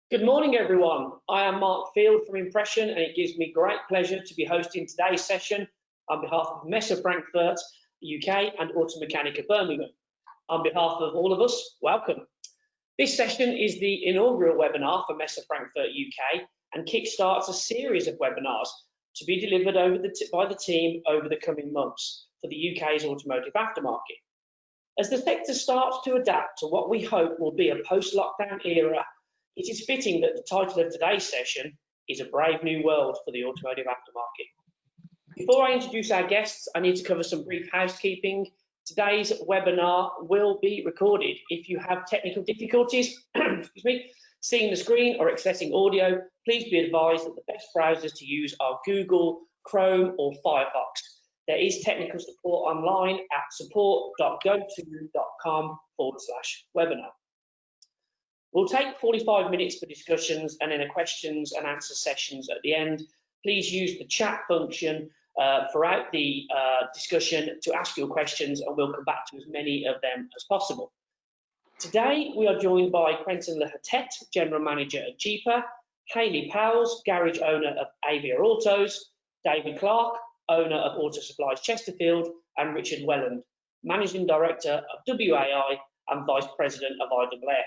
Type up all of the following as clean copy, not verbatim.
Good morning, everyone. I am Mark Field from Impression, and it gives me great pleasure to be hosting today's session on behalf of Messe Frankfurt, UK, and Automechanika Birmingham. On behalf of all of us, welcome. This session is the inaugural webinar for Messe Frankfurt, UK, and kickstarts a series of webinars to be delivered by the team over the coming months for the UK's automotive aftermarket. As the sector starts to adapt to what we hope will be a post-lockdown era, it is fitting that the title of today's session is A Brave New World for the Automotive Aftermarket. Before I introduce our guests, I need to cover some brief housekeeping. Today's webinar will be recorded. If you have technical difficulties, excuse me, seeing the screen or accessing audio, please be advised that the best browsers to use are Google, Chrome, or Firefox. There is technical support online at support.goto.com/webinar. We'll take 45 minutes for discussions and then a questions and answer sessions at the end. Please use the chat function throughout the discussion to ask your questions, and we'll come back to as many of them as possible. Today, we are joined by Quentin Lehatet, General Manager at Jeeper, Hayley Powles, Garage Owner of Avia Autos, David Clark, Owner of Auto Supplies Chesterfield, and Richard Welland, Managing Director of WAI and Vice President of IAA.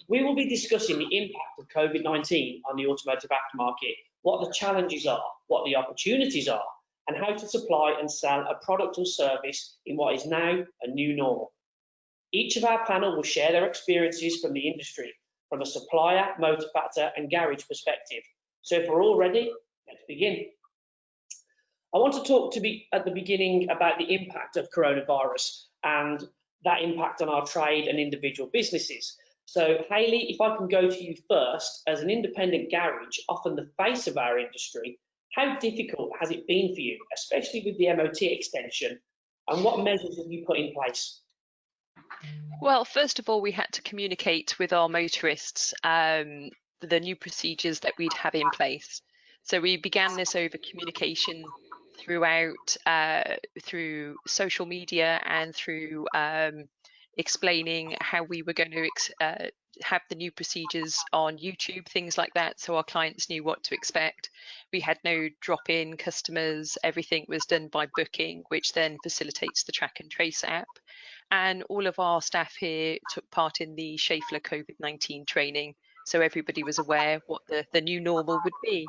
We will be discussing the impact of COVID-19 on the automotive aftermarket, what the challenges are, what the opportunities are, and how to supply and sell a product or service in what is now a new normal. Each of our panel will share their experiences from the industry, from a supplier, motor factor, and garage perspective. So if we're all ready, let's begin. I want to talk at the beginning about the impact of coronavirus and that impact on our trade and individual businesses. So Hayley, if I can go to you first, as an independent garage, often the face of our industry, how difficult has it been for you, especially with the MOT extension, and what measures have you put in place? Well, first of all, we had to communicate with our motorists the new procedures that we'd have in place. So we began this over communication throughout, through social media and through explaining how we were going to have the new procedures on YouTube, things like that, so our clients knew what to expect. We had no drop-in customers, everything was done by booking, which then facilitates the track and trace app. And all of our staff here took part in the Schaeffler COVID-19 training, so everybody was aware what the new normal would be.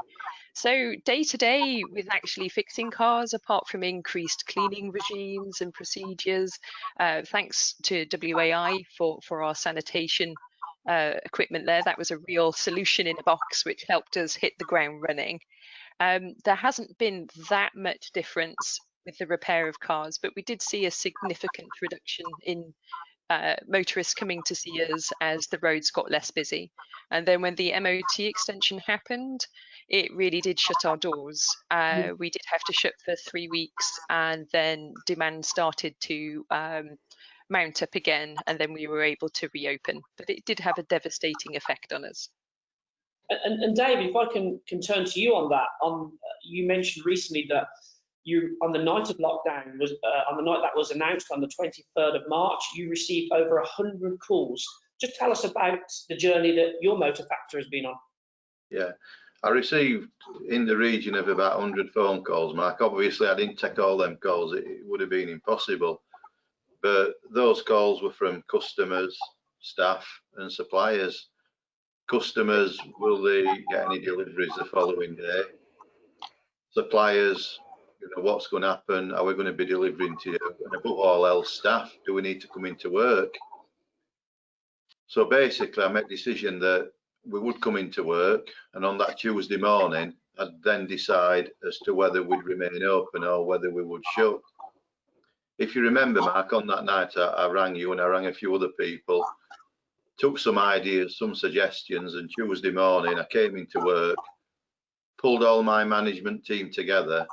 So day to day with actually fixing cars, apart from increased cleaning regimes and procedures, thanks to WAI for our sanitation equipment there, that was a real solution in a box which helped us hit the ground running. There hasn't been that much difference with the repair of cars, but we did see a significant reduction in motorists coming to see us as the roads got less busy. And then when the MOT extension happened, it really did shut our doors. We did have to shut for 3 weeks, and then demand started to mount up again, and then we were able to reopen. But it did have a devastating effect on us. And Dave, if I can turn to you on that, you mentioned recently that you, on the night of lockdown, on the night that was announced on the 23rd of March, you received over 100 calls. Just tell us about the journey that your motor factor has been on. Yeah, I received in the region of about 100 phone calls, Mark. Obviously, I didn't take all them calls. It would have been impossible. But those calls were from customers, staff, and suppliers. Customers, will they get any deliveries the following day? Suppliers, you know, what's going to happen? Are we going to be delivering to you? And above all else, staff, do we need to come into work? So basically, I made a decision that we would come into work, and on that Tuesday morning, I'd then decide as to whether we'd remain open or whether we would shut. If you remember, Mark, on that night I rang you and I rang a few other people, took some ideas, some suggestions, and Tuesday morning I came into work, pulled all my management team together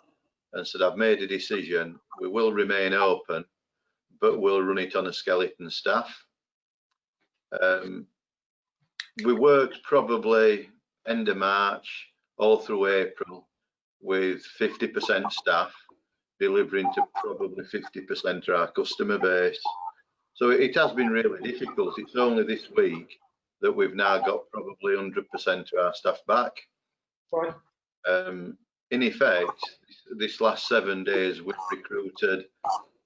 and said, I've made a decision, we will remain open, but we'll run it on a skeleton staff. We worked probably end of March all through April with 50% staff, delivering to probably 50% of our customer base. So it has been really difficult. It's only this week that we've now got probably 100% of our staff back. Right. In effect, this last 7 days, we've recruited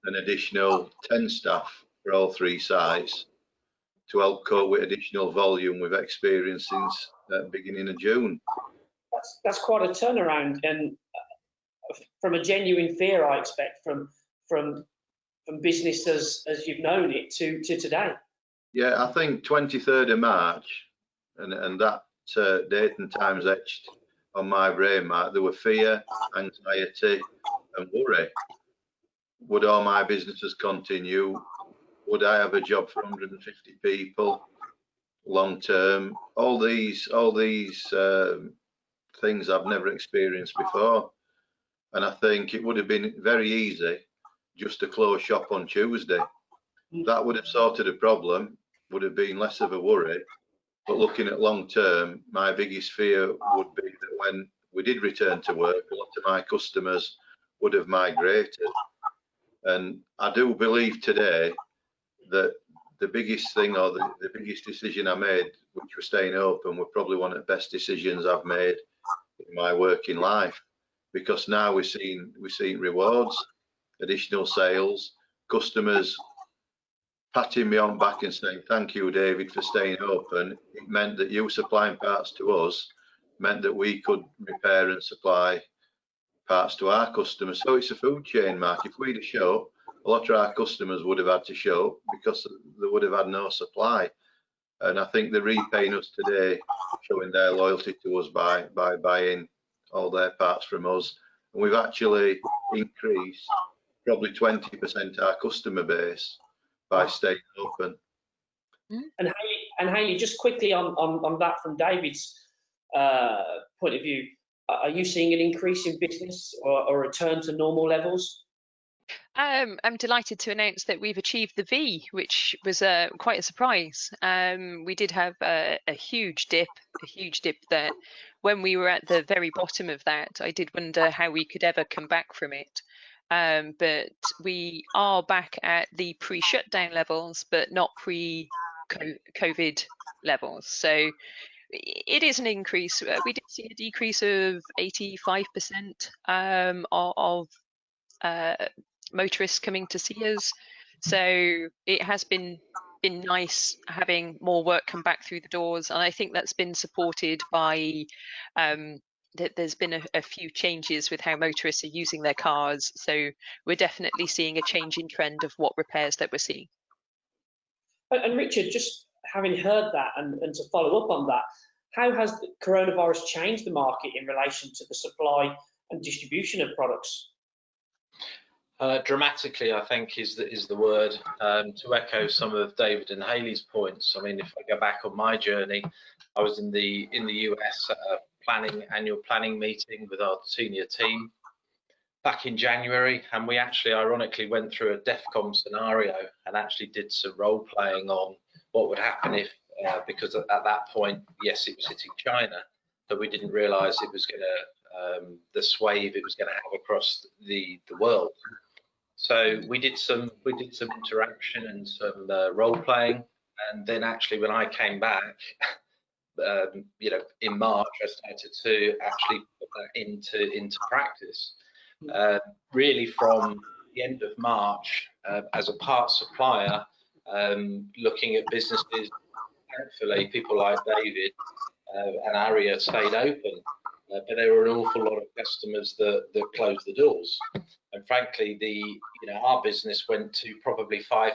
an additional 10 staff for all 3 sites to help cope with additional volume we've experienced since the beginning of June. That's quite a turnaround, and from a genuine fear, I expect, from business as you've known it to today. Yeah, I think 23rd of March, and that date and time's etched on my brain, Mark. There were fear, anxiety, and worry. Would all my businesses continue? Would I have a job for 150 people long term? All these things I've never experienced before. And I think it would have been very easy just to close shop on Tuesday. That would have sorted a problem, would have been less of a worry. But looking at long term, my biggest fear would be that when we did return to work, a lot of my customers would have migrated. And I do believe today that the biggest thing, or the biggest decision I made, which was staying open, were probably one of the best decisions I've made in my working life, because now we're seeing rewards, additional sales, customers patting me on back and saying, thank you, David, for staying open. It meant that you supplying parts to us meant that we could repair and supply parts to our customers. So it's a food chain, Mark. If we'd have shut, a lot of our customers would have had to shut because they would have had no supply. And I think they're repaying us today, showing their loyalty to us by buying all their parts from us. And we've actually increased probably 20% our customer base by staying open. And Hayley, just quickly on that from David's point of view, are you seeing an increase in business or a return to normal levels? I'm delighted to announce that we've achieved the V, which was quite a surprise. We did have a huge dip that when we were at the very bottom of that, I did wonder how we could ever come back from it. But we are back at the pre-shutdown levels, but not pre-COVID levels. So it is an increase. We did see a decrease of 85% of motorists coming to see us. So it has been nice having more work come back through the doors, and I think that's been supported by there's been a few changes with how motorists are using their cars. So we're definitely seeing a change in trend of what repairs that we're seeing. And Richard, just having heard that and to follow up on that, how has the coronavirus changed the market in relation to the supply and distribution of products? Dramatically, I think is the word. To echo some of David and Hayley's points, I mean, if I go back on my journey, I was in the US at a annual planning meeting with our senior team back in January, and we actually ironically went through a DEFCON scenario and actually did some role playing on what would happen if, because at that point, yes, it was hitting China, but we didn't realise it was going to the swathe it was going to have across the world. So we did some interaction and some role playing, and then actually when I came back, you know, in March, I started to actually put that into practice. Really from the end of March, as a parts supplier, looking at businesses, thankfully people like David and Aria stayed open, but there were an awful lot of customers that closed the doors. And frankly, our business went to probably 5%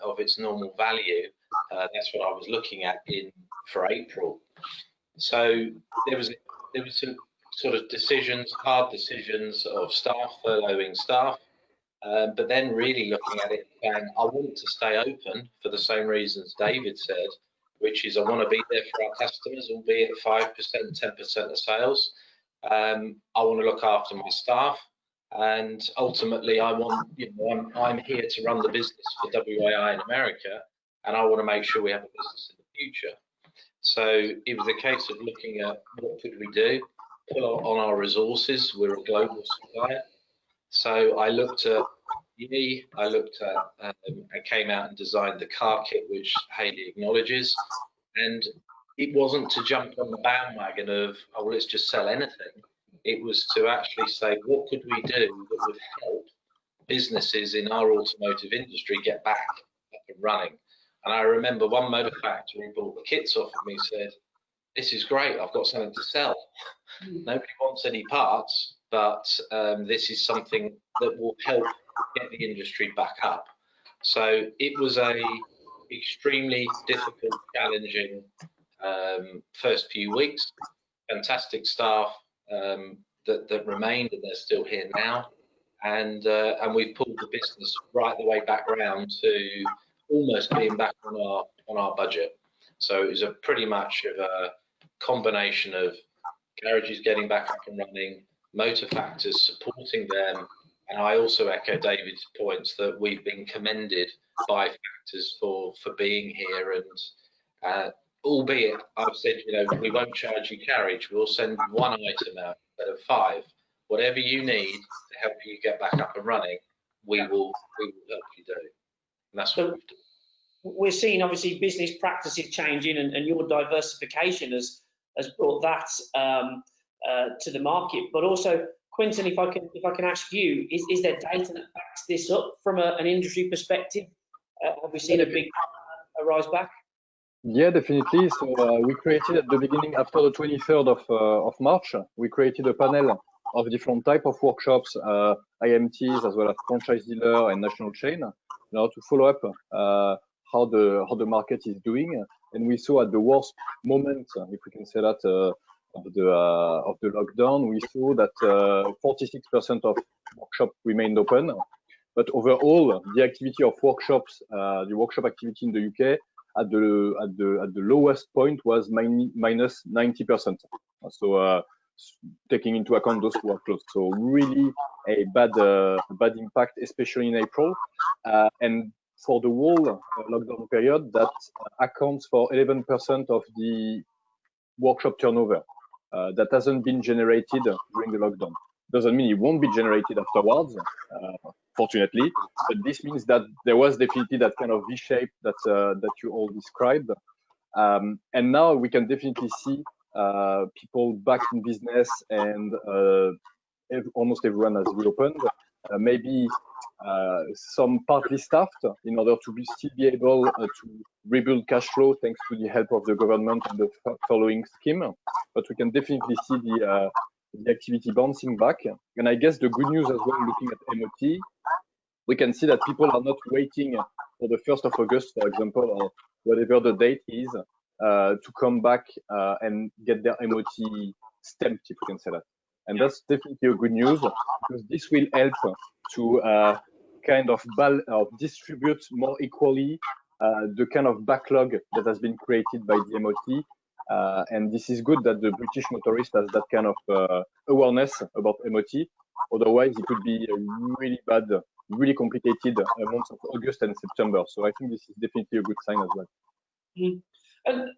of its normal value. That's what I was looking at for April. So there was some sort of hard decisions of staff furloughing staff, but then really looking at it and I want to stay open for the same reasons David said, which is I want to be there for our customers, albeit 5%, 10% of sales. I want to look after my staff. And ultimately, I'm here to run the business for WAI in America, and I want to make sure we have a business in the future. So it was a case of looking at what could we do, pull on our resources. We're a global supplier. So I looked at I came out and designed the car kit, which Hayley acknowledges. And it wasn't to jump on the bandwagon of, oh, well, let's just sell anything. It was to actually say, what could we do that would help businesses in our automotive industry get back up and running? And I remember one motor factory bought the kits off of me, said, this is great, I've got something to sell. Nobody wants any parts, but this is something that will help get the industry back up. So it was a extremely difficult, challenging first few weeks. Fantastic staff that remained, and they're still here now. And we've pulled the business right the way back around to almost being back on our budget. So it was a pretty much of a combination of garages getting back up and running, motor factors supporting them, and I also echo David's points that we've been commended by factors for being here. And albeit I've said, you know, we won't charge you carriage, we'll send one item out instead of 5. Whatever you need to help you get back up and running, we will help you do. And that's what we've done. We're seeing obviously business practices changing, and your diversification has brought that to the market. But also, Quinton, if I can ask you, is there data that backs this up from an industry perspective? Have we seen a big rise back? Yeah, definitely. So we created at the beginning, after the 23rd of March, we created a panel of different type of workshops, IMTs as well as franchise dealer and national chain, in order to follow up how the market is doing. And we saw at the worst moment, if we can say that, of the lockdown, we saw that 46% of workshops remained open. But overall, the activity of workshops, the workshop activity in the UK at the lowest point was minus 90%. So taking into account those who are closed, so really a bad impact, especially in April. And for the whole lockdown period, that accounts for 11% of the workshop turnover that hasn't been generated during the lockdown. Doesn't mean it won't be generated afterwards, fortunately, but this means that there was definitely that kind of V-shape that you all described. And now we can definitely see people back in business, and almost everyone has reopened. Maybe some partly staffed in order to still be able to rebuild cash flow thanks to the help of the government and the following scheme. But we can definitely see the activity bouncing back. And I guess the good news as well, looking at MOT, we can see that people are not waiting for the 1st of August, for example, or whatever the date is, to come back and get their MOT stamped, if we can say that. And that's definitely a good news, because this will help to kind of distribute more equally the kind of backlog that has been created by the MOT. And this is good that the British motorist has that kind of awareness about MOT. Otherwise, it could be a really bad, really complicated months of August and September. So I think this is definitely a good sign as well. Mm. And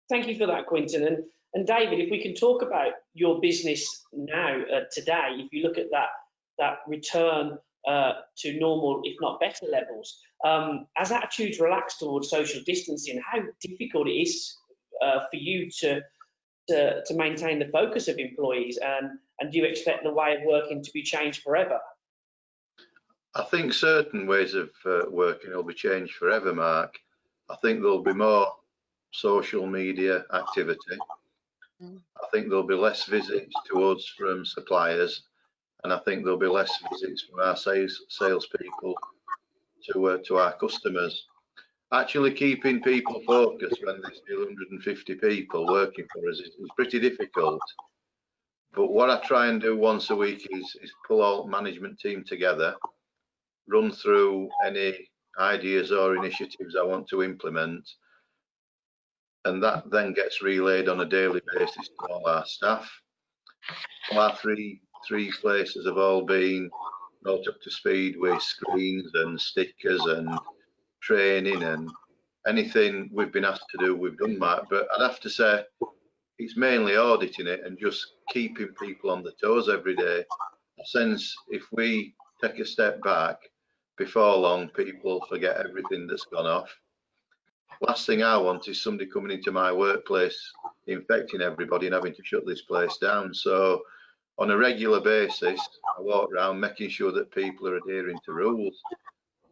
thank you for that, Quinton. And David, if we can talk about your business now, today, if you look at that return to normal, if not better levels, as attitudes relax towards social distancing, how difficult it is for you to maintain the focus of employees, and do you expect the way of working to be changed forever? I think certain ways of working will be changed forever, Mark. I think there'll be more social media activity. I think there'll be less visits to us from suppliers, and I think there'll be less visits from our salespeople to our customers. Actually keeping people focused when there's still 150 people working for us is pretty difficult. But what I try and do once a week is pull all management team together, run through any ideas or initiatives I want to implement, and that then gets relayed on a daily basis to all our staff. Our three places have all been brought up to speed with screens and stickers and training, and anything we've been asked to do, we've done that. But I'd have to say it's mainly auditing it and just keeping people on the toes every day. Since if we take a step back, before long people forget everything that's gone off. last thing I want is somebody coming into my workplace, infecting everybody and having to shut this place down. So on a regular basis, I walk around making sure that people are adhering to rules,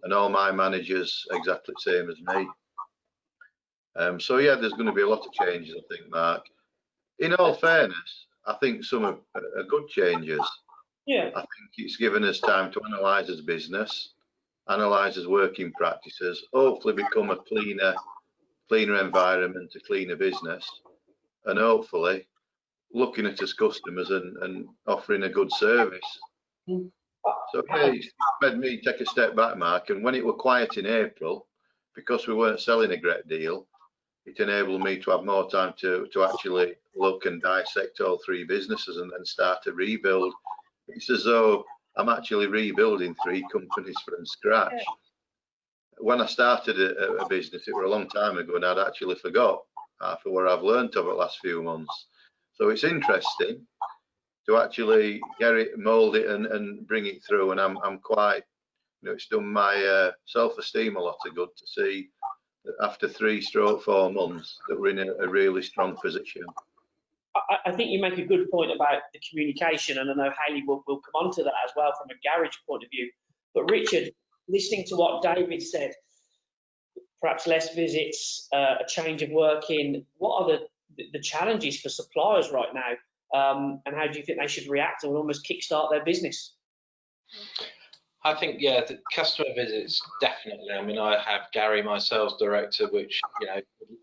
and all my managers exactly the same as me. So yeah, there's going to be a lot of changes, I think, Mark. In all fairness, I think some are good changes. Yeah. I think it's given us time to analyse as business, analyse as working practices, hopefully become a cleaner environment, a cleaner business, and hopefully looking at us customers and offering a good service. So yeah, it's made me take a step back, Mark, and when it were quiet in April, because we weren't selling a great deal, it enabled me to have more time to actually look and dissect all three businesses and then start to rebuild. It's as though I'm actually rebuilding three companies from scratch. When I started a business, it was a long time ago, and I'd actually forgot half of what I've learned over the last few months. So it's interesting to actually get it, mould it, and bring it through. And I'm quite, it's done my self-esteem a lot of good to see that after 3-4 months that we're in a really strong position. I think you make a good point about the communication, and I know Hayley will come on to that as well from a garage point of view. But Richard, listening to what David said, perhaps less visits, a change of working, what are the challenges for suppliers right now, and how do you think they should react and almost kickstart their business? I think, yeah, the customer visits, definitely. I mean, I have Gary, my sales director, which,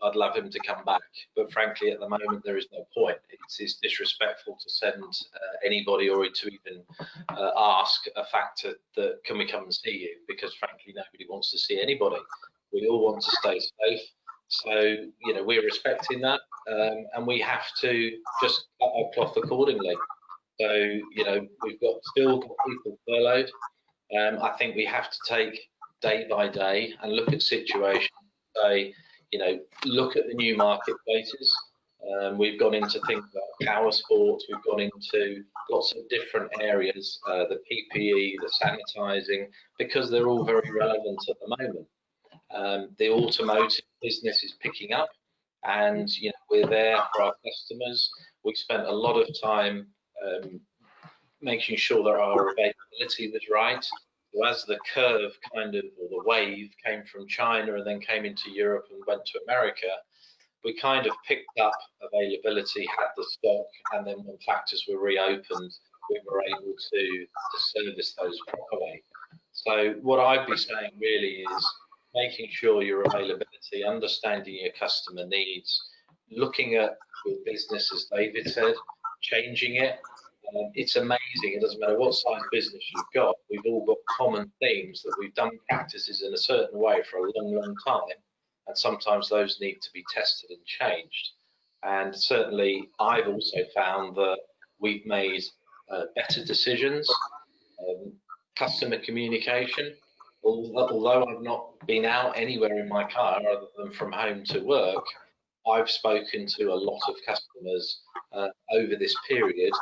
I'd love him to come back. But frankly, at the moment, there is no point. It's disrespectful to send anybody or to even ask a factor that, can we come and see you? Because frankly, nobody wants to see anybody. We all want to stay safe. So, we're respecting that. And we have to just cut our cloth accordingly. So, we've still got people furloughed. I think we have to take day by day and look at situations, say, look at the new marketplaces. We've gone into things like power sports, we've gone into lots of different areas, the PPE, the sanitizing, because they're all very relevant at the moment. The automotive business is picking up, and we're there for our customers. We spent a lot of time making sure that our availability was right. So as the curve or the wave came from China and then came into Europe and went to America, we kind of picked up availability, had the stock, and then when factories were reopened, we were able to service those properly. So what I'd be saying really is making sure your availability, understanding your customer needs, looking at your business, as David said, changing it. It's amazing. It doesn't matter what size business you've got. We've all got common themes that we've done practices in a certain way for a long, long time. And sometimes those need to be tested and changed. And certainly, I've also found that we've made better decisions. Customer communication, although I've not been out anywhere in my car other than from home to work, I've spoken to a lot of customers over this period.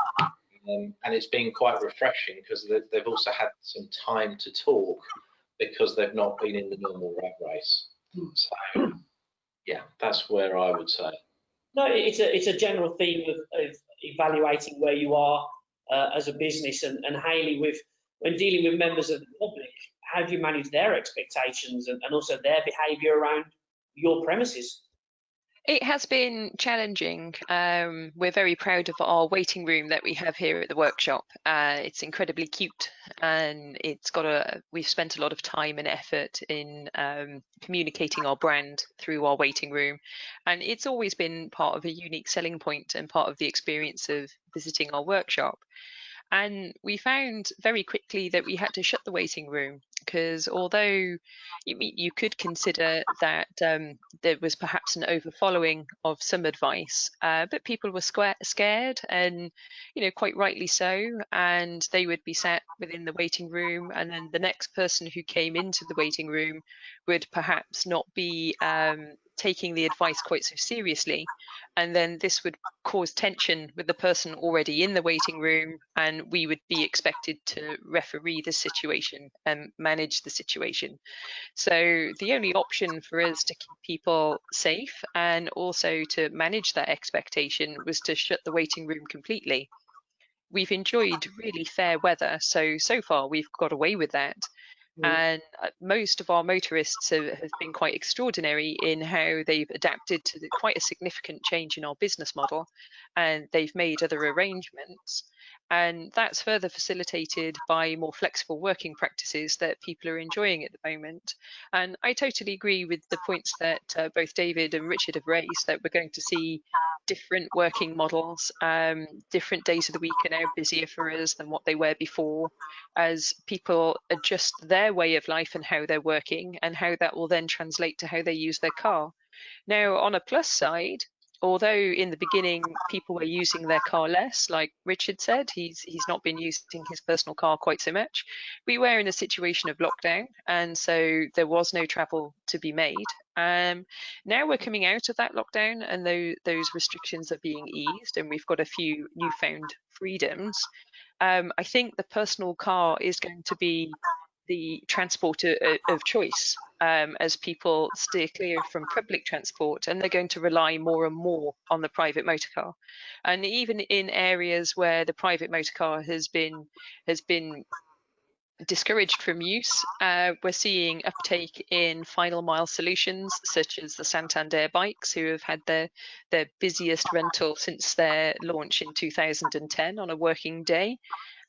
And it's been quite refreshing because they've also had some time to talk because they've not been in the normal rat race. So, yeah, that's where I would say. No, it's a general theme of evaluating where you are as a business. And Hayley, when dealing with members of the public, how do you manage their expectations and also their behaviour around your premises? It has been challenging. We're very proud of our waiting room that we have here at the workshop. It's incredibly cute, and we've spent a lot of time and effort in communicating our brand through our waiting room, and it's always been part of a unique selling point and part of the experience of visiting our workshop. And we found very quickly that we had to shut the waiting room because although you could consider that there was perhaps an overfollowing of some advice, but people were scared and, quite rightly so. And they would be sat within the waiting room, and then the next person who came into the waiting room would perhaps not be taking the advice quite so seriously, and then this would cause tension with the person already in the waiting room, and we would be expected to referee the situation and manage the situation. So the only option for us to keep people safe and also to manage that expectation was to shut the waiting room completely. We've enjoyed really fair weather, so far we've got away with that. And most of our motorists have been quite extraordinary in how they've adapted to quite a significant change in our business model, and they've made other arrangements. And that's further facilitated by more flexible working practices that people are enjoying at the moment. And I totally agree with the points that both David and Richard have raised, that we're going to see different working models. Different days of the week are now busier for us than what they were before, as people adjust their way of life and how they're working, and how that will then translate to how they use their car. Now, on a plus side, although in the beginning people were using their car less, like Richard said, he's not been using his personal car quite so much. We were in a situation of lockdown, and so there was no travel to be made. Now we're coming out of that lockdown, and those restrictions are being eased, and we've got a few newfound freedoms. I think the personal car is going to be the transport of choice, as people steer clear from public transport, and they're going to rely more and more on the private motor car. And even in areas where the private motor car has been discouraged from use, we're seeing uptake in final mile solutions, such as the Santander bikes, who have had their busiest rental since their launch in 2010 on a working day.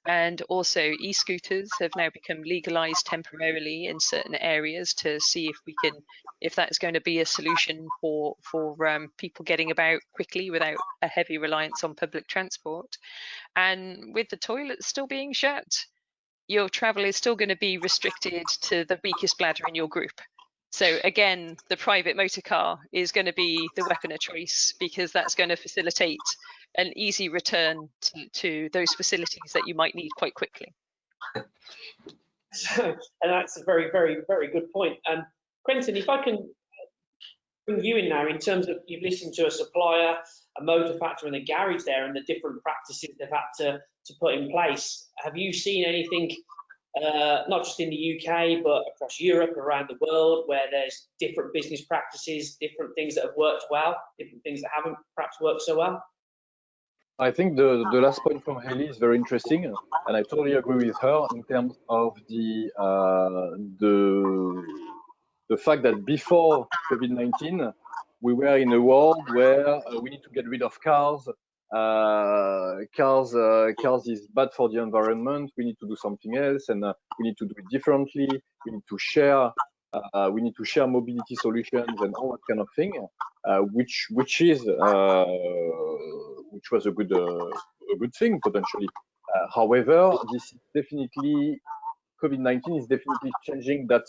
And also e-scooters have now become legalized temporarily in certain areas to see if that's going to be a solution for people getting about quickly without a heavy reliance on public transport. And with the toilets still being shut, your travel is still going to be restricted to the weakest bladder in your group. So again, the private motor car is going to be the weapon of choice, because that's going to facilitate an easy return to those facilities that you might need quite quickly. And that's a very, very, very good point. Quentin, if I can bring you in now, in terms of, you've listened to a supplier, a motor factorer, and a garage there, and the different practices they've had to put in place. Have you seen anything, not just in the UK, but across Europe, around the world, where there's different business practices, different things that have worked well, different things that haven't perhaps worked so well? I think the last point from Haley is very interesting, and I totally agree with her in terms of the fact that before COVID-19, we were in a world where we need to get rid of cars. Cars is bad for the environment. We need to do something else, and we need to do it differently. We need to share. We need to share mobility solutions and all that kind of thing, which was a good thing potentially. However, this is definitely, COVID-19 is definitely changing that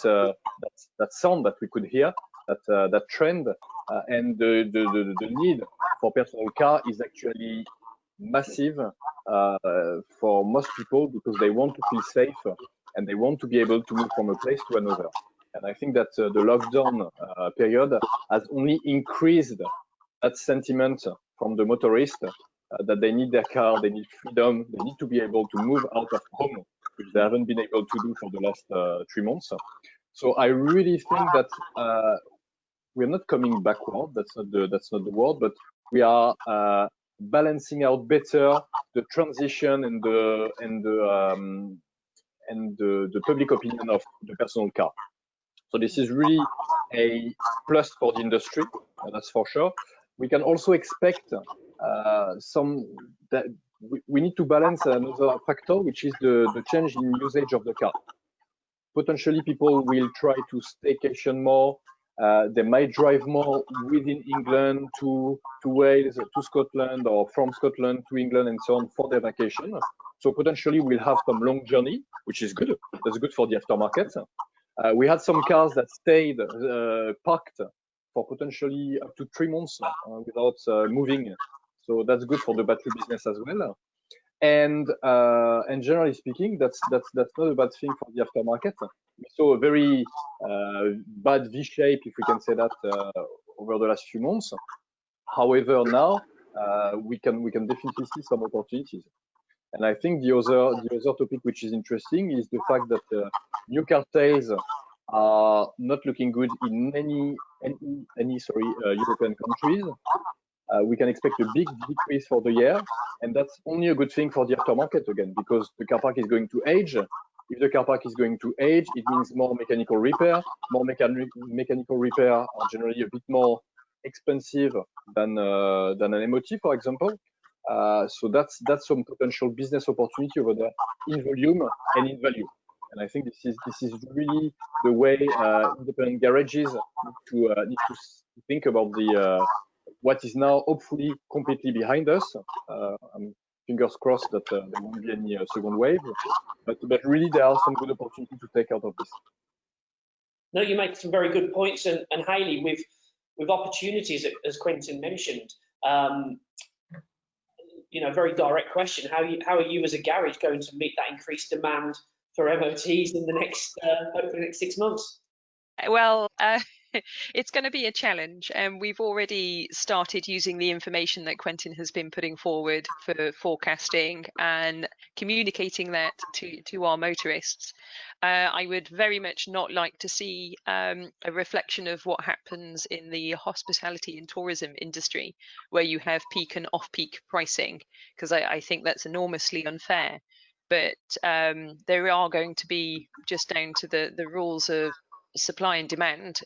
sound that we could hear, that trend, and the need for personal car is actually massive for most people, because they want to feel safe and they want to be able to move from a place to another. And I think that the lockdown period has only increased that sentiment from the motorist, that they need their car, they need freedom, they need to be able to move out of home, which they haven't been able to do for the last 3 months. So I really think that we're not coming backward. That's not the word, but we are balancing out better the transition and the public opinion of the personal car. So this is really a plus for the industry, that's for sure. We can also expect that we need to balance another factor, which is the change in usage of the car. Potentially, people will try to staycation more. They might drive more within England to Wales, to Scotland, or from Scotland to England, and so on, for their vacation. So potentially we'll have some long journey, which is good. That's good for the aftermarket. We had some cars that stayed parked for potentially up to 3 months without moving. So that's good for the battery business as well. And generally speaking, that's not a bad thing for the aftermarket. We saw a very bad V shape, if we can say that, over the last few months. However, now we can definitely see some opportunities. And I think the other topic which is interesting is the fact that new car sales are not looking good in any European countries. We can expect a big decrease for the year, and that's only a good thing for the aftermarket again, because the car park is going to age. If the car park is going to age, it means more mechanical repair. More mechanical repair are generally a bit more expensive than an MOT, for example. So that's some potential business opportunity over there in volume and in value. And I think this is really the way independent garages need to think about what is now hopefully completely behind us. Fingers crossed that there won't be any second wave, but really there are some good opportunities to take out of this. No, you make some very good points, and Hayley, with opportunities, as Quentin mentioned, very direct question: how are you as a garage going to meet that increased demand for MOTs in the next over the next 6 months? Well, it's going to be a challenge, and we've already started using the information that Quentin has been putting forward for forecasting and communicating that to our motorists. I would very much not like to see a reflection of what happens in the hospitality and tourism industry, where you have peak and off-peak pricing, because I think that's enormously unfair. But there are going to be, just down to the rules of supply and demand,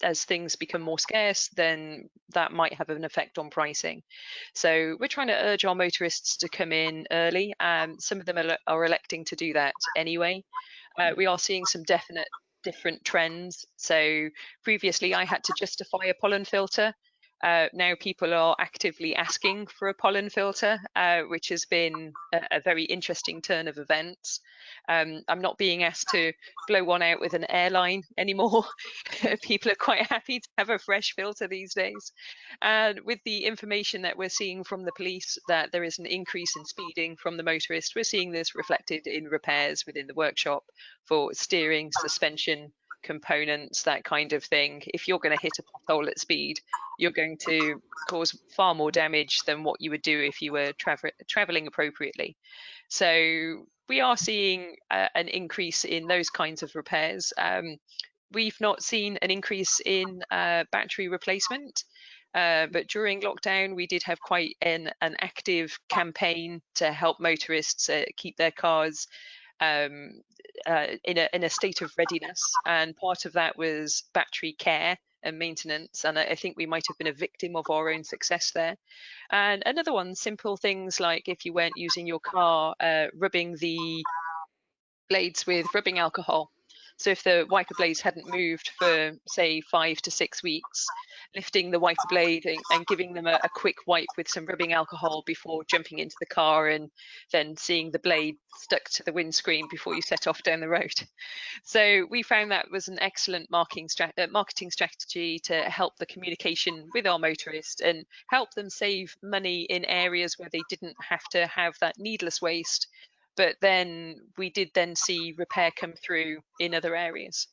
as things become more scarce, then that might have an effect on pricing. So we're trying to urge our motorists to come in early. Some of them are electing to do that anyway. We are seeing some definite different trends. So previously I had to justify a pollen filter. Now people are actively asking for a pollen filter, which has been a very interesting turn of events. I'm not being asked to blow one out with an airline anymore. People are quite happy to have a fresh filter these days. And with the information that we're seeing from the police that there is an increase in speeding from the motorist, we're seeing this reflected in repairs within the workshop for steering, suspension, components, that kind of thing. If you're going to hit a pothole at speed, you're going to cause far more damage than what you would do if you were traveling appropriately. So we are seeing an increase in those kinds of repairs. We've not seen an increase in battery replacement, but during lockdown we did have quite an active campaign to help motorists keep their cars in a state of readiness, and part of that was battery care and maintenance, and I think we might have been a victim of our own success there. And another one, simple things like if you weren't using your car, rubbing the blades with rubbing alcohol. So if the wiper blades hadn't moved for, say, 5 to 6 weeks, lifting the wiper blade and giving them a quick wipe with some rubbing alcohol before jumping into the car, and then seeing the blade stuck to the windscreen before you set off down the road. So we found that was an excellent marketing strategy to help the communication with our motorists and help them save money in areas where they didn't have to have that needless waste. But then we did then see repair come through in other areas.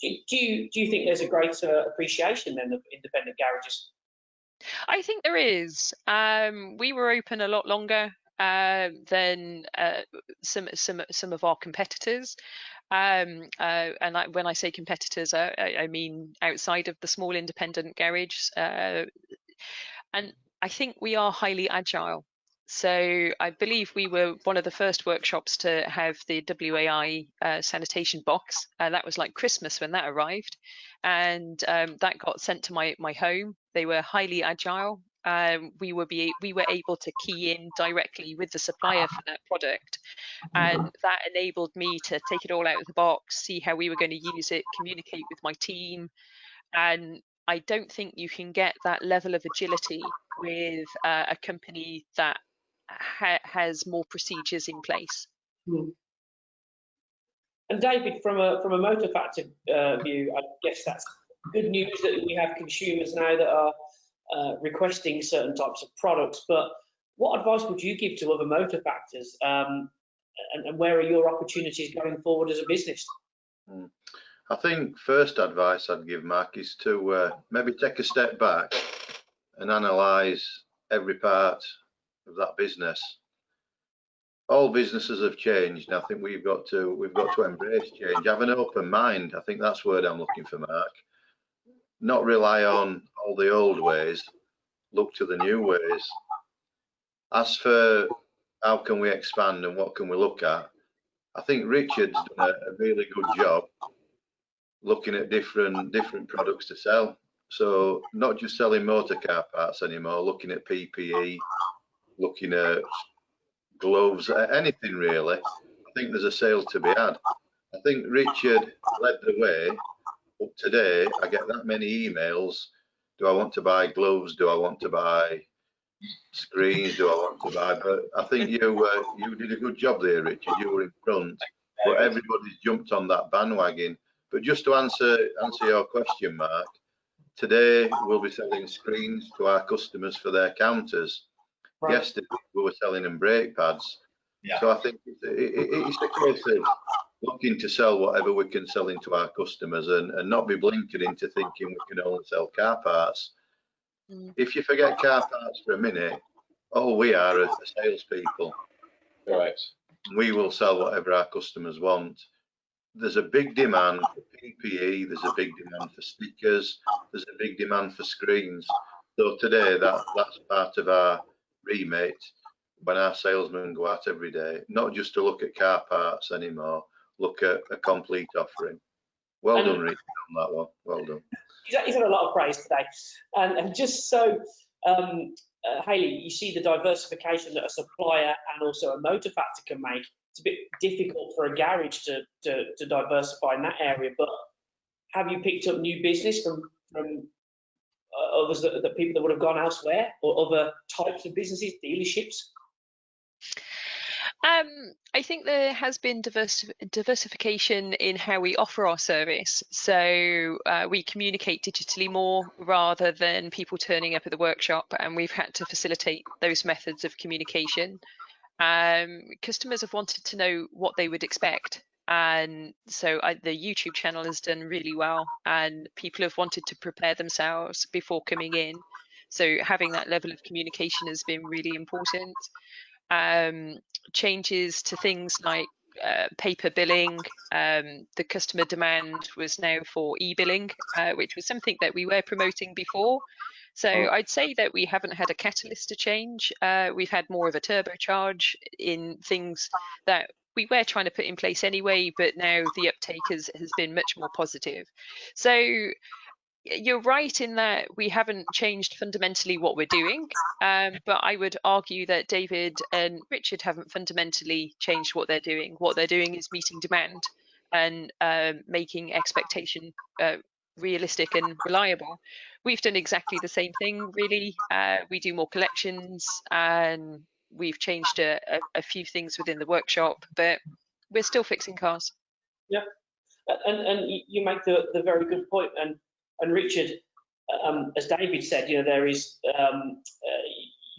Do you think there's a greater appreciation then of independent garages? I think there is. We were open a lot longer than some of our competitors. And when I say competitors, I mean outside of the small independent garage. And I think we are highly agile. So I believe we were one of the first workshops to have the WAI sanitation box. That was like Christmas when that arrived, and that got sent to my home. They were highly agile. We were able to key in directly with the supplier for that product, and that enabled me to take it all out of the box, see how we were going to use it, communicate with my team. And I don't think you can get that level of agility with a company that has more procedures in place. And David, from a motor factor view, I guess that's good news that we have consumers now that are requesting certain types of products. But what advice would you give to other motor factors, and where are your opportunities going forward as a business? I think first advice I'd give Mark is to maybe take a step back and analyse every part of that business. All businesses have changed, and I think we've got to embrace change. Have an open mind. I think that's the word I'm looking for, Mark. Not rely on all the old ways. Look to the new ways. As for how can we expand and what can we look at, I think Richard's done a really good job looking at different products to sell. So not just selling motor car parts anymore, looking at PPE, looking at gloves, anything really. I think there's a sale to be had. I think Richard led the way. But today I get that many emails. Do I want to buy gloves? Do I want to buy screens? Do I want to buy? But I think you did a good job there, Richard. You were in front, but everybody's jumped on that bandwagon. But just to answer your question, Mark, today we'll be selling screens to our customers for their counters. Right. Yesterday we were selling them brake pads. Yeah. So I think it's a case of looking to sell whatever we can sell into our customers and not be blinkered into thinking we can only sell car parts. If you forget car parts for a minute, all we are as salespeople. Right. We will sell whatever our customers want. There's a big demand for PPE, there's a big demand for stickers, there's a big demand for screens. So today that's part of our remit when our salesmen go out every day, not just to look at car parts anymore, look at a complete offering. Well done, Richard, on that one. Well done. He's had a lot of praise today. And just so, Hayley, you see the diversification that a supplier and also a motor factor can make. It's a bit difficult for a garage to diversify in that area, but have you picked up new business from others, the people that would have gone elsewhere, or other types of businesses, dealerships? I think there has been diversification in how we offer our service. So we communicate digitally more rather than people turning up at the workshop, and we've had to facilitate those methods of communication. Customers have wanted to know what they would expect, and so the YouTube channel has done really well, and people have wanted to prepare themselves before coming in. So having that level of communication has been really important. Changes to things like paper billing. The customer demand was now for e-billing, which was something that we were promoting before. So I'd say that we haven't had a catalyst to change. We've had more of a turbocharge in things that we were trying to put in place anyway, but now the uptake has been much more positive. So you're right in that we haven't changed fundamentally what we're doing, but I would argue that David and Richard haven't fundamentally changed what they're doing. What they're doing is meeting demand and making expectation realistic and reliable. We've done exactly the same thing, really. We do more collections, and we've changed a few things within the workshop, but we're still fixing cars. Yeah, and you make the very good point. And Richard, as David said, there is,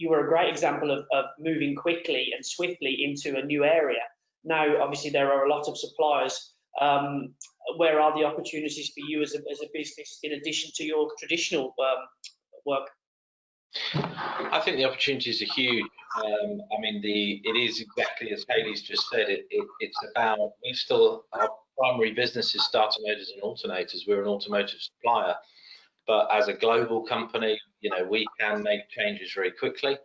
you were a great example of moving quickly and swiftly into a new area. Now, obviously, there are a lot of suppliers. Where are the opportunities for you as a business in addition to your traditional work? I think the opportunities are huge. I mean, it is exactly as Hayley's just said. It's about, our primary business is starter motors and alternators. We're an automotive supplier, but as a global company, we can make changes very quickly.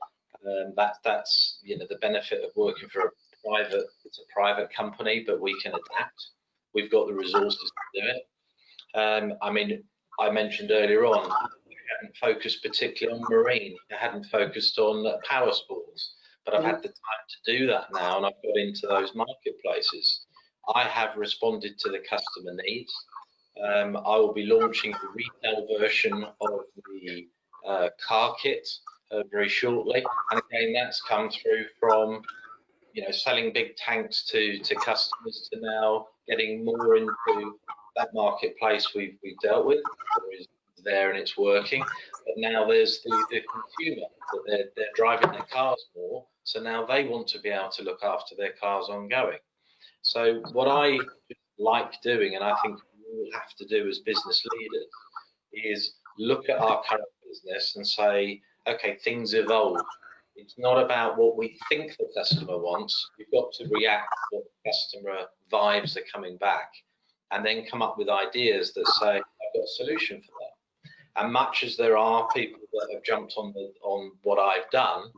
That's the benefit of working for it's a private company, but we can adapt. We've got the resources to do it. I mean, I mentioned earlier on, we hadn't focused particularly on marine. I hadn't focused on power sports, but I've had the time to do that now, and I've got into those marketplaces. I have responded to the customer needs. I will be launching the retail version of the car kit very shortly, and again, that's come through from selling big tanks to customers to now getting more into that marketplace we've dealt with. Is there and it's working, but now there's the consumer that they're driving their cars more, so now they want to be able to look after their cars ongoing. So what I like doing, and I think we we will have to do as business leaders is look at our current business and say, okay, things evolve. It's not about what we think the customer wants. We've got to react to what the customer vibes are coming back, and then come up with ideas that say, I've got a solution for that. And much as there are people that have jumped on what I've done,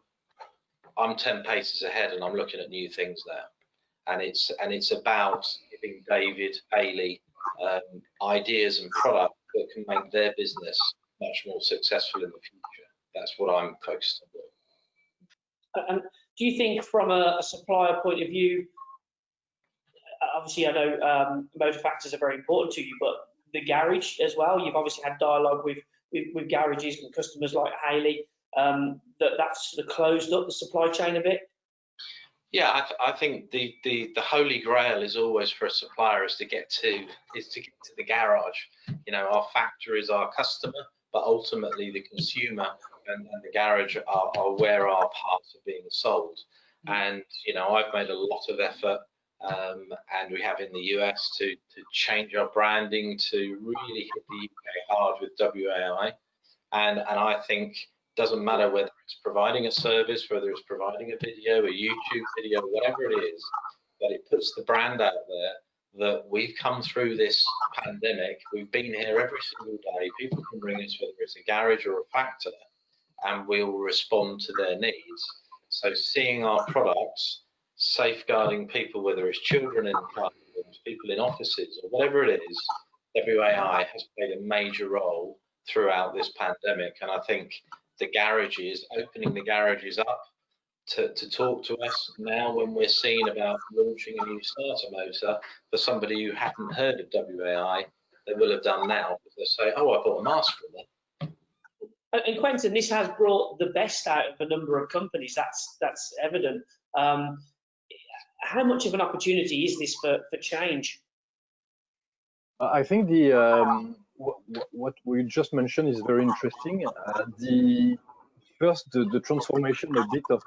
I'm 10 paces ahead and I'm looking at new things now. And it's about giving David, Hayley, ideas and products that can make their business much more successful in the future. That's what I'm focused on doing. And do you think, from a supplier point of view, obviously I know motor factors are very important to you, but the garage as well, you've obviously had dialogue with garages and customers like Hayley, that's sort of closed up the supply chain a bit? Yeah, I think the holy grail is always for a supplier is to get to the garage. You know, our factory is our customer, but ultimately the consumer and the garage are where our parts are being sold. And you know, I've made a lot of effort, and we have in the US to change our branding to really hit the UK hard with WAI. And I think doesn't matter whether it's providing a service, whether it's providing a video, a YouTube video, whatever it is, but it puts the brand out there that we've come through this pandemic, we've been here every single day, people can bring us, whether it's a garage or a factor, and we'll respond to their needs. So seeing our products safeguarding people, whether it's children in classrooms, people in offices, or whatever it is, WAI has played a major role throughout this pandemic. And I think the garages, opening the garages up to talk to us now when we're seeing about launching a new starter motor for somebody who hadn't heard of WAI, they will have done now. They'll say, oh, I bought a mask from them. And Quentin, this has brought the best out of a number of companies. That's evident. How much of an opportunity is this for change? I think what we just mentioned is very interesting. The transformation a bit of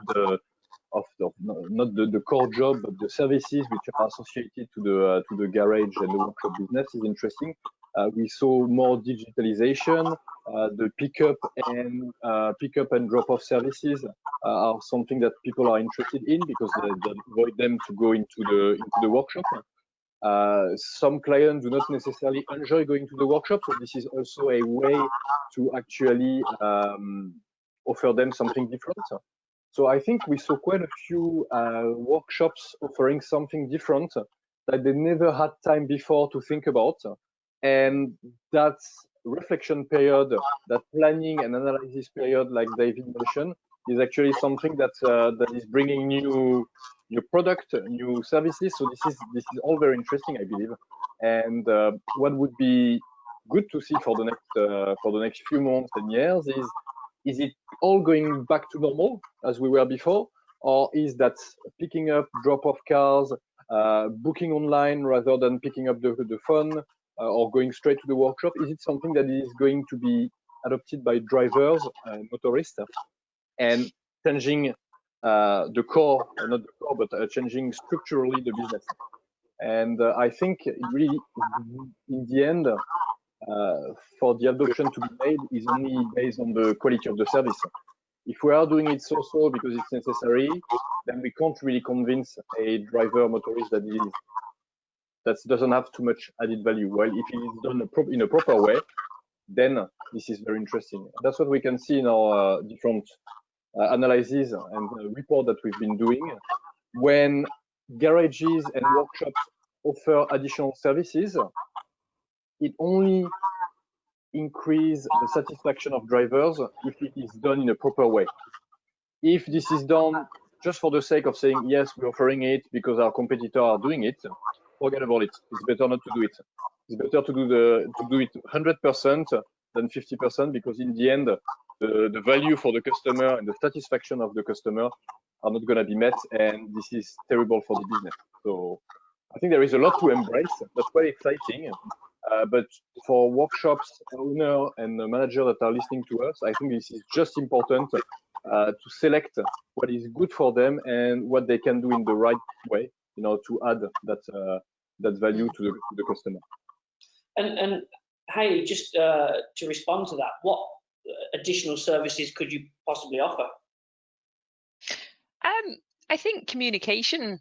not the core job, but the services which are associated to the garage and the workshop business is interesting. We saw more digitalization. The pickup and drop-off services are something that people are interested in because they avoid them to go into the workshop. Some clients do not necessarily enjoy going to the workshop, so this is also a way to actually offer them something different. So I think we saw quite a few workshops offering something different that they never had time before to think about. And that reflection period, that planning and analysis period, like David mentioned, is actually something that is bringing new product, new services. So this is all very interesting, I believe. And what would be good to see for the next few months and years is it all going back to normal as we were before, or is that picking up drop-off cars, booking online rather than picking up the phone, or going straight to the workshop? Is it something that is going to be adopted by drivers and motorists, and changing the core, not the core, but changing structurally the business? And I think it really, in the end, for the adoption to be made is only based on the quality of the service. If we are doing it so because it's necessary, then we can't really convince a driver motorist that doesn't have too much added value. While if it is done in a proper way, then this is very interesting. That's what we can see in our different analyses and report that we've been doing. When garages and workshops offer additional services, it only increases the satisfaction of drivers if it is done in a proper way. If this is done just for the sake of saying, yes, we're offering it because our competitors are doing it, forget about it. It's better not to do it. It's better to do it 100% than 50%, because in the end, the value for the customer and the satisfaction of the customer are not going to be met, and this is terrible for the business. So I think there is a lot to embrace. That's quite exciting. But for workshops owner and the manager that are listening to us, I think this is just important to select what is good for them and what they can do in the right way, to add that value to the customer. And Hayley, just to respond to that, what additional services could you possibly offer? I think communication.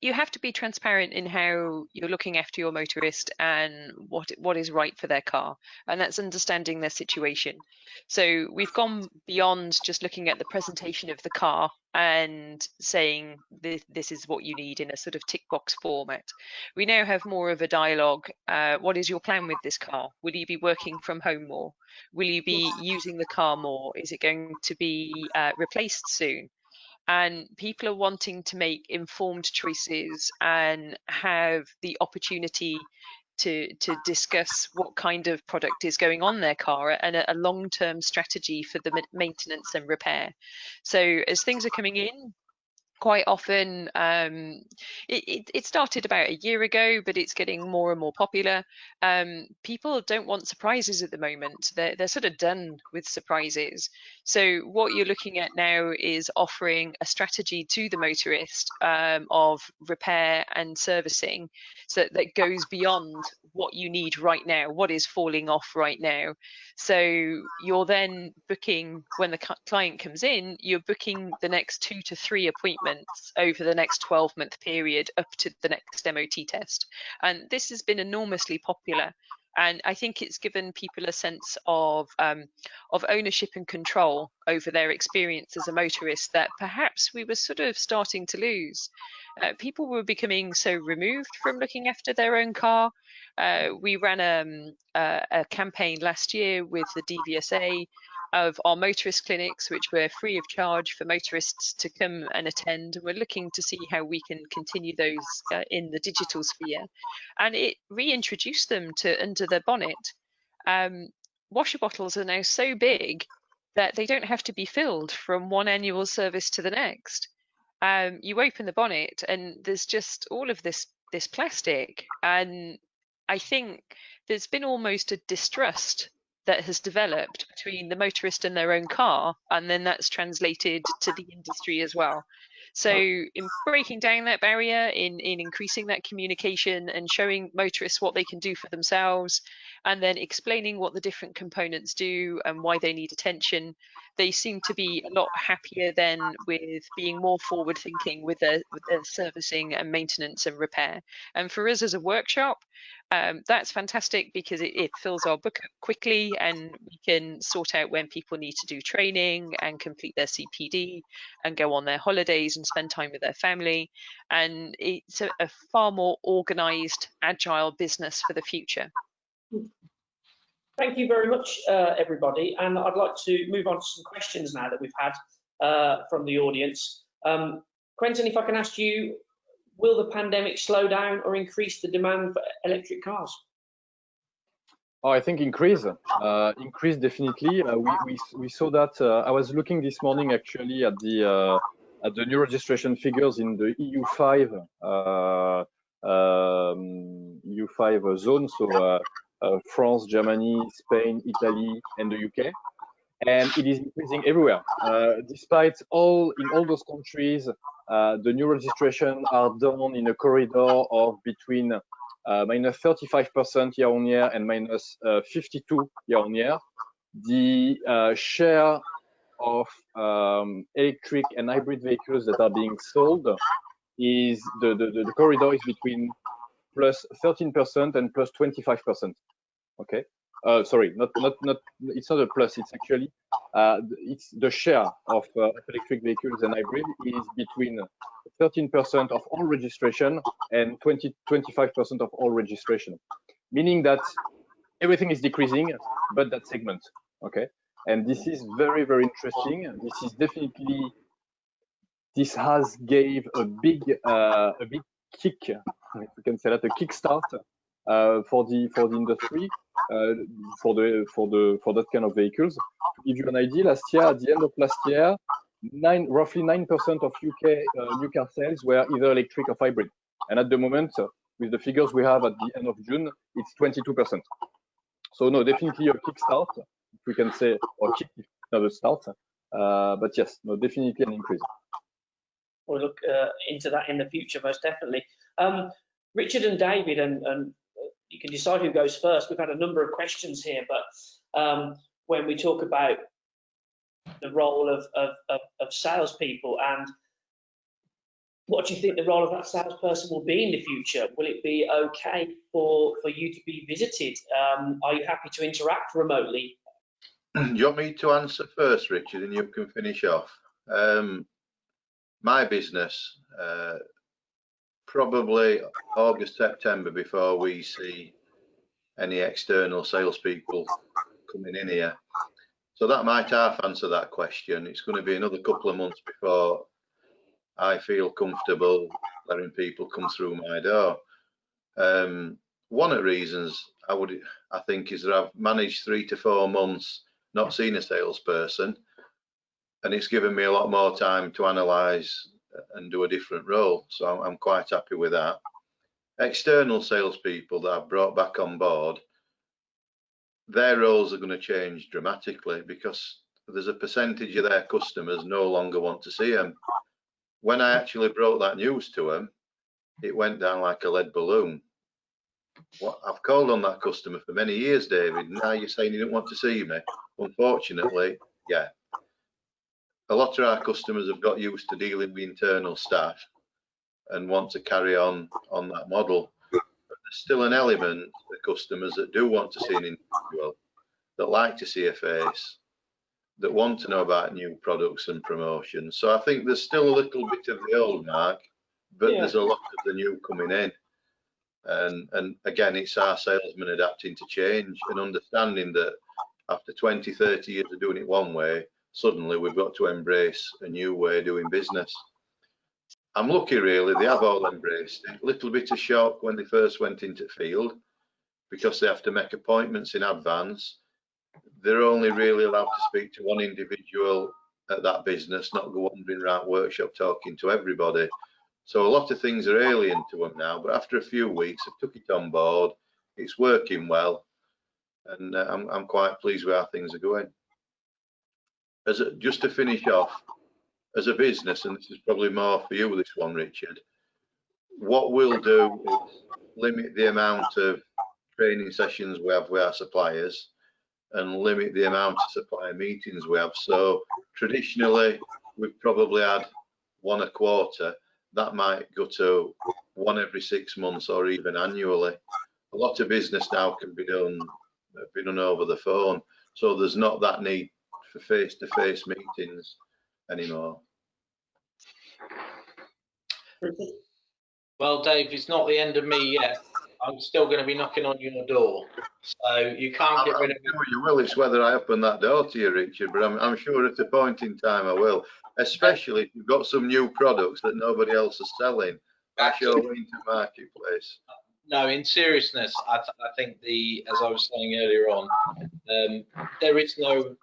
You have to be transparent in how you're looking after your motorist and what is right for their car, and that's understanding their situation. So we've gone beyond just looking at the presentation of the car and saying this is what you need in a sort of tick box format. We now have more of a dialogue. What is your plan with this car? Will you be working from home more? Will you be using the car more? Is it going to be replaced soon? And people are wanting to make informed choices and have the opportunity to discuss what kind of product is going on their car and a long-term strategy for the maintenance and repair. So as things are coming in, quite often it started about a year ago, but it's getting more and more popular. People don't want surprises at the moment. They're sort of done with surprises. So what you're looking at now is offering a strategy to the motorist of repair and servicing, so that goes beyond what you need right now, what is falling off right now. So you're then booking, when the client comes in, you're booking the next 2 to 3 appointments over the next 12-month period up to the next MOT test. And this has been enormously popular. And I think it's given people a sense of ownership and control over their experience as a motorist that perhaps we were sort of starting to lose. People were becoming so removed from looking after their own car. We ran a campaign last year with the DVSA of our motorist clinics, which were free of charge for motorists to come and attend. We're looking to see how we can continue those in the digital sphere, and it reintroduced them to under their bonnet. Washer bottles are now so big that they don't have to be filled from one annual service to the next. You open the bonnet and there's just all of this plastic, and I think there's been almost a distrust that has developed between the motorist and their own car, and then that's translated to the industry as well. So in breaking down that barrier, in increasing that communication and showing motorists what they can do for themselves, and then explaining what the different components do and why they need attention, they seem to be a lot happier then with being more forward thinking with their servicing and maintenance and repair. And for us as a workshop, that's fantastic because it fills our book up quickly, and we can sort out when people need to do training and complete their CPD and go on their holidays and spend time with their family. And it's a far more organized, agile business for the future. Thank you very much, everybody. And I'd like to move on to some questions now that we've had from the audience. Quentin, if I can ask you, will the pandemic slow down or increase the demand for electric cars? Oh, I think increase definitely. We saw that. I was looking this morning actually at the new registration figures in the EU5 EU5 zone. So France, Germany, Spain, Italy, and the UK, and it is increasing everywhere. Despite in all those countries, the new registration are done in a corridor of between minus 35% year on year and minus 52 year on year. The share of electric and hybrid vehicles that are being sold is the corridor is between plus 13% and plus 25%. Okay. Sorry, not it's not a plus, it's actually it's the share of electric vehicles and hybrid is between 13% of all registration and 25% of all registration, meaning that everything is decreasing but that segment. Okay, and this is very, very interesting. This is definitely, this has gave a big kick, if we can say that, a kickstart for the industry, for that kind of vehicles. To give you an idea, last year, at the end of last year, roughly 9% of UK new car sales were either electric or hybrid, and at the moment, with the figures we have at the end of June, it's 22%. So no, definitely a kickstart, if we can say, or kick, not a start, but yes, no, definitely an increase. We'll look into that in the future, most definitely. Richard and David, and you can decide who goes first. We've had a number of questions here, but when we talk about the role of salespeople, and what do you think the role of that salesperson will be in the future? Will it be okay for you to be visited? Are you happy to interact remotely? Do you want me to answer first, Richard, and you can finish off? My business, probably August, September, before we see any external salespeople coming in here. So that might half answer that question. It's going to be another couple of months before I feel comfortable letting people come through my door. One of the reasons I think is that I've managed 3 to 4 months not seeing a salesperson, and it's given me a lot more time to analyse and do a different role. So I'm quite happy with that. External salespeople that I've brought back on board, their roles are going to change dramatically because there's a percentage of their customers no longer want to see them. When I actually brought that news to them, it went down like a lead balloon. I've called on that customer for many years, David. Now you're saying you don't want to see me. Unfortunately, yeah. A lot of our customers have got used to dealing with internal staff and want to carry on that model. But there's still an element of customers that do want to see an individual, that like to see a face, that want to know about new products and promotions. So I think there's still a little bit of the old, Mark, but there's a lot of the new coming in. And again, it's our salesmen adapting to change and understanding that after 20, 30 years of doing it one way, suddenly we've got to embrace a new way of doing business. I'm lucky, really, they have all embraced it. A little bit of shock when they first went into the field because they have to make appointments in advance. They're only really allowed to speak to one individual at that business, not go wandering around workshop talking to everybody. So a lot of things are alien to them now, but after a few weeks, I've took it on board. It's working well, and I'm quite pleased with how things are going. Just to finish off, as a business, and this is probably more for you, this one, Richard, what we'll do is limit the amount of training sessions we have with our suppliers and limit the amount of supplier meetings we have. So traditionally, we've probably had 1 a quarter. That might go to 1 every 6 months or even annually. A lot of business now can be done over the phone, so there's not that need for face-to-face meetings anymore. Well, Dave, it's not the end of me yet. I'm still going to be knocking on your door, so you can't get rid of me. I'm sure you will. It's whether I open that door to you, Richard, but I'm sure at a point in time I will, especially if you've got some new products that nobody else is selling. That's your way into marketplace. No, in seriousness, I think as I was saying earlier on, there is no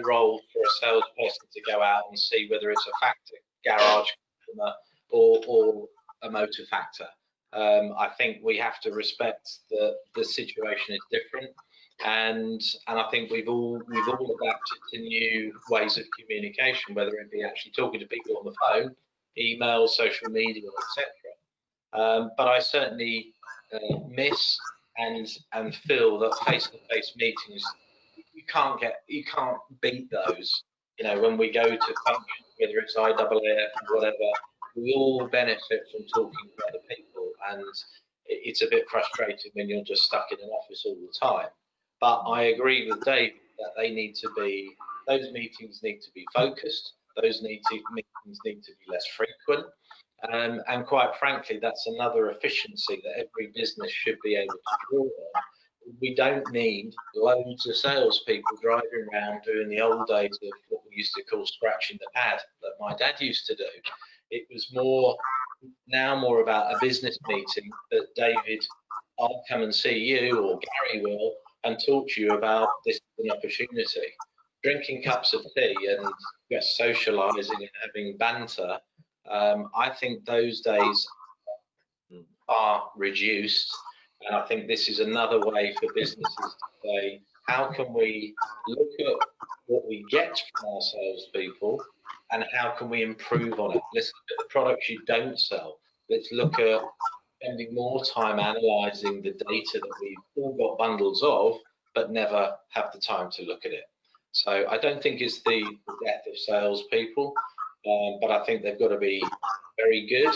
role for a salesperson to go out and see whether it's a factor garage customer or a motor factor. I think we have to respect that the situation is different, and I think we've all adapted to new ways of communication, whether it be actually talking to people on the phone, email, social media, etc. But I certainly miss and feel that face-to-face meetings, you can't beat those. You know, when we go to functions, whether it's IAAF or whatever, we all benefit from talking to other people, and it's a bit frustrating when you're just stuck in an office all the time. But I agree with Dave that those meetings need to be focused, those meetings need to be less frequent, and quite frankly, that's another efficiency that every business should be able to draw on. We don't need loads of salespeople driving around doing the old days of what we used to call scratching the pad that my dad used to do. It was more about a business meeting that David, I'll come and see you, or Gary will, and talk to you about this as an opportunity. Drinking cups of tea and just socialising and having banter, I think those days are reduced. And I think this is another way for businesses to say, how can we look at what we get from our salespeople and how can we improve on it? Let's look at the products you don't sell. Let's look at spending more time analysing the data that we've all got bundles of, but never have the time to look at it. So I don't think it's the death of salespeople, but I think they've got to be very good,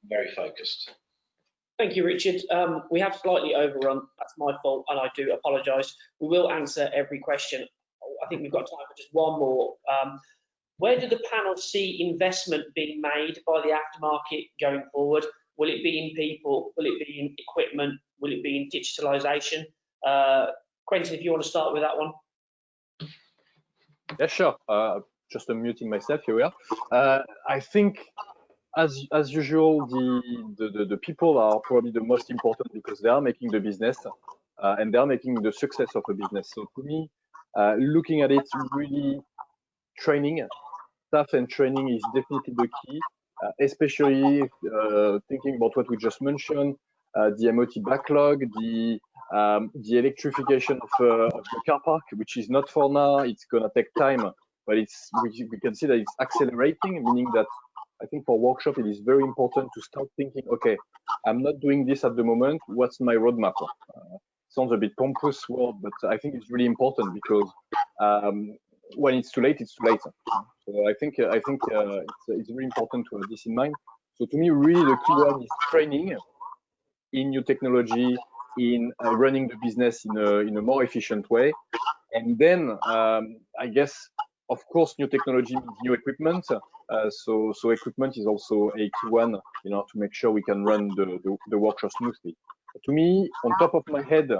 very focused. Thank you, Richard. We have slightly overrun. That's my fault, and I do apologise. We will answer every question. I think we've got time for just one more. Where do the panels see investment being made by the aftermarket going forward? Will it be in people? Will it be in equipment? Will it be in digitalisation? Quentin, if you want to start with that one. Yeah, sure. Just unmuting myself. Here we are. I think, as usual, the people are probably the most important because they are making the business and they are making the success of a business. So to me, looking at it, really training, staff and training is definitely the key, especially thinking about what we just mentioned, the MOT backlog, the electrification of the car park, which is not for now. It's going to take time, but we can see that it's accelerating, meaning that I think for workshop, it is very important to start thinking, okay, I'm not doing this at the moment. What's my roadmap? Sounds a bit pompous word, but I think it's really important because when it's too late, it's too late. So I think it's really important to have this in mind. So to me, really the key one is training in new technology, in running the business in a more efficient way. And then I guess, of course, new technology means new equipment. So equipment is also a key one, to make sure we can run the workshop smoothly. To me, on top of my head,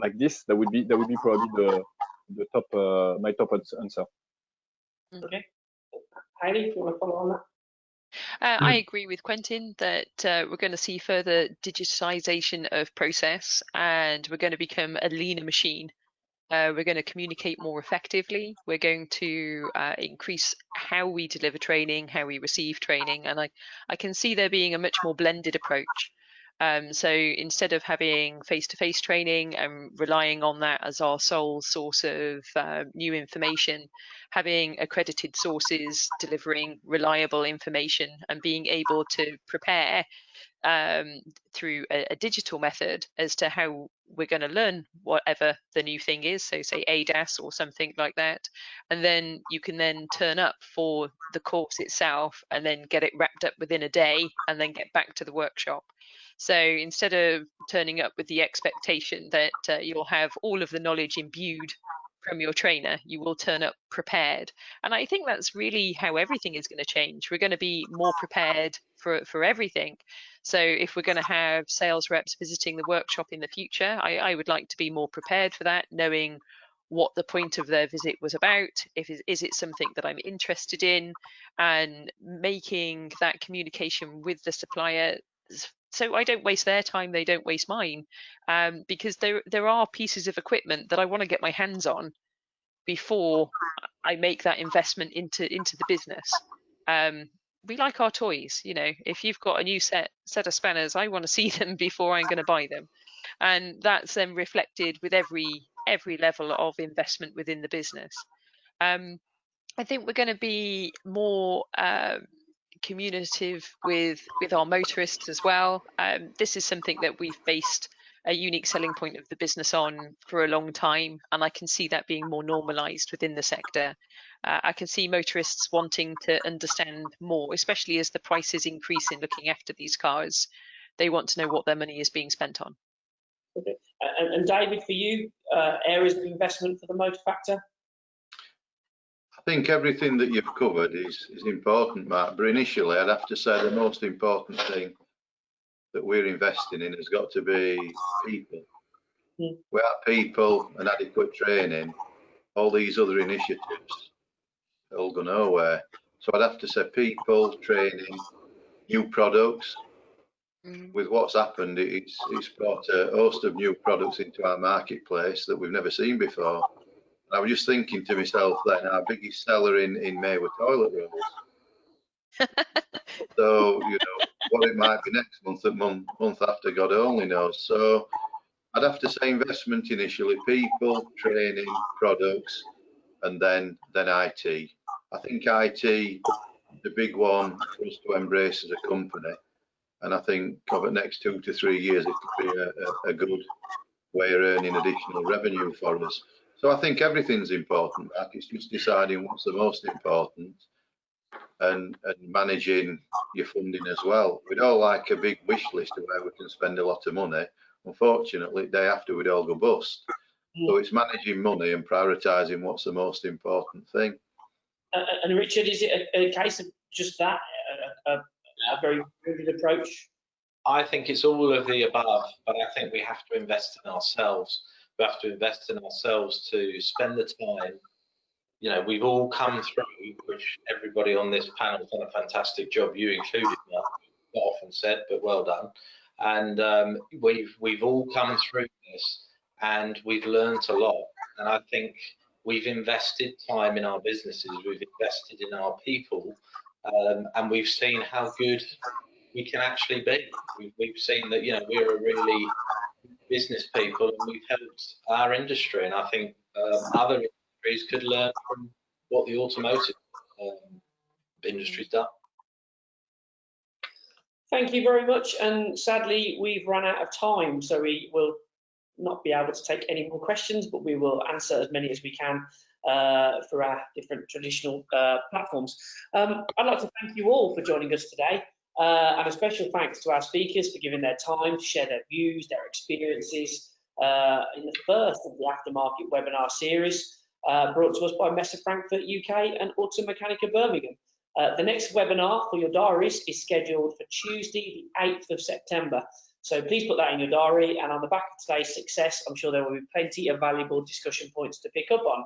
like this, that would be probably the top my top answer. Okay, Hayley, if you want to follow on that. I agree with Quentin that we're going to see further digitization of process, and we're going to become a leaner machine. We're going to communicate more effectively. We're going to increase how we deliver training, how we receive training, and I can see there being a much more blended approach. So instead of having face-to-face training and relying on that as our sole source of new information, having accredited sources delivering reliable information and being able to prepare through a digital method as to how we're going to learn whatever the new thing is, so say ADAS or something like that, and then you can then turn up for the course itself and then get it wrapped up within a day and then get back to the workshop. So instead of turning up with the expectation that you'll have all of the knowledge imbued from your trainer, you will turn up prepared. And I think that's really how everything is going to change. We're going to be more prepared for everything. So if we're going to have sales reps visiting the workshop in the future, I would like to be more prepared for that, knowing what the point of their visit was about, is it something that I'm interested in, and making that communication with the supplier so I don't waste their time, they don't waste mine, because there are pieces of equipment that I want to get my hands on before I make that investment into the business. We like our toys, if you've got a new set of spanners, I want to see them before I'm going to buy them, and that's then reflected with every level of investment within the business. I think we're going to be more communicative with our motorists as well. This is something that we've based a unique selling point of the business on for a long time, and I can see that being more normalized within the sector. I can see motorists wanting to understand more, especially as the prices increase in looking after these cars. They want to know what their money is being spent on. Okay. And David, for you, areas of investment for the motor factor? I think everything that you've covered is important, Mark, but initially I'd have to say the most important thing that we're investing in has got to be people. Without people and adequate training, all these other initiatives all go nowhere. So I'd have to say people, training, new products. With what's happened, it's brought a host of new products into our marketplace that we've never seen before. I was just thinking to myself then, our biggest seller in May were toilet rolls. So, what it might be next month, month after, God only knows. So I'd have to say investment initially, people, training, products, and then IT. I think IT, the big one for us to embrace as a company. And I think over the next 2 to 3 years, it could be a good way of earning additional revenue for us. So I think everything's important. Like, it's just deciding what's the most important and managing your funding as well. We'd all like a big wish list of where we can spend a lot of money. Unfortunately, the day after we'd all go bust. So it's managing money and prioritising what's the most important thing. And Richard, is it a case of just that, a very prudent approach? I think it's all of the above, but I think we have to invest in ourselves. We have to invest in ourselves to spend the time. You know, we've all come through, which everybody on this panel has done a fantastic job, you included, Mark, not often said, but well done. And we've all come through this, and we've learned a lot. And I think we've invested time in our businesses, we've invested in our people, and we've seen how good we can actually be. We've seen that, you know, we're a really business people, and we've helped our industry. And I think other industries could learn from what the automotive industry's done. Thank you very much. And sadly, we've run out of time, so we will not be able to take any more questions, but we will answer as many as we can for our different traditional platforms. I'd like to thank you all for joining us today, and a special thanks to our speakers for giving their time to share their views, their experiences in the first of the Aftermarket webinar series brought to us by Messe Frankfurt UK and Automechanika Birmingham. The next webinar for your diaries is scheduled for Tuesday, the 8th of September. So please put that in your diary, and on the back of today's success, I'm sure there will be plenty of valuable discussion points to pick up on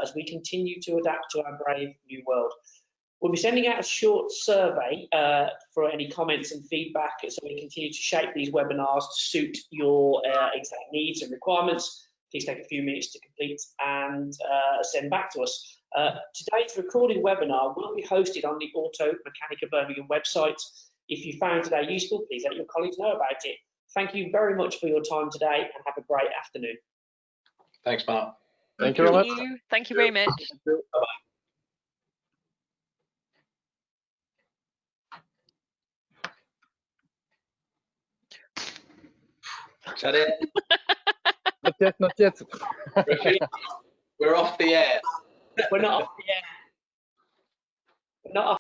as we continue to adapt to our brave new world. We'll be sending out a short survey for any comments and feedback, so we continue to shape these webinars to suit your exact needs and requirements. Please take a few minutes to complete and send back to us. Today's recorded webinar will be hosted on the Automechanika Birmingham website. If you found today useful, please let your colleagues know about it. Thank you very much for your time today, and have a great afternoon. Thanks, Mark. Thank you very much. Thank you very much. Bye-bye. Is that it? Not yet, not yet. We're off the air. We're not off the air. We're not off